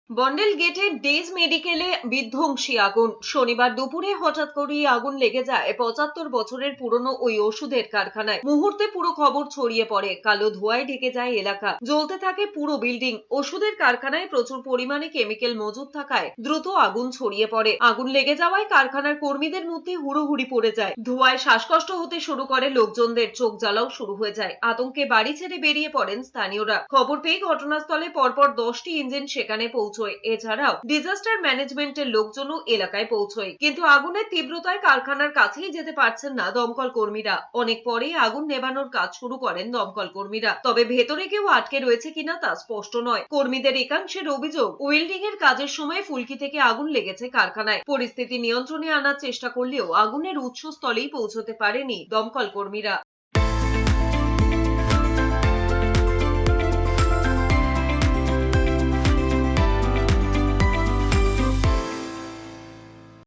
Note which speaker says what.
Speaker 1: বন্ডেল গেটে ডেজ মেডিকেলে বিধ্বংসী আগুন। শনিবার দুপুরে হঠাৎ করেই আগুন লেগে যায় ৭৫ বছরের পুরনো ওই ওষুধের কারখানায়। মুহূর্তে পুরো খবর ছড়িয়ে পড়ে, কালো ধোঁয়ায় ঢেকে যায় এলাকা, জ্বলতে থাকে পুরো বিল্ডিং। ওষুধের কারখানায় প্রচুর পরিমাণে কেমিক্যাল মজুদ থাকায় দ্রুত আগুন ছড়িয়ে পড়ে। আগুন লেগে যাওয়ায় কারখানার কর্মীদের মধ্যে হুড়োহুড়ি পড়ে যায়। ধোঁয়ায় শ্বাসকষ্ট হতে শুরু করে লোকজনদের, চোখ জ্বালাও শুরু হয়ে যায়। আতঙ্কে বাড়ি ছেড়ে বেরিয়ে পড়েন স্থানীয়রা। খবর পেয়ে ঘটনাস্থলে পরপর 10টি ইঞ্জিন সেখানে পৌঁছয়। এছাড়াও ডিজাস্টার ম্যানেজমেন্টের লোকজনও এলাকায় পৌঁছয়, কিন্তু আগুনের তীব্রতায় কারখানার কাছেই যেতে পারছেন না দমকল কর্মীরা। অনেক পরে আগুন নেভানোর কাজ শুরু করেন দমকল কর্মীরা, তবে ভেতরে কেউ আটকে রয়েছে কিনা তা স্পষ্ট নয়। কর্মীদের একাংশের অভিযোগ, ওয়েল্ডিং এর কাজের সময় ফুলকি থেকে আগুন লেগেছে কারখানায়। পরিস্থিতি নিয়ন্ত্রণে আনার চেষ্টা করলেও আগুনের উৎসস্থলেই পৌঁছতে পারেনি দমকল কর্মীরা।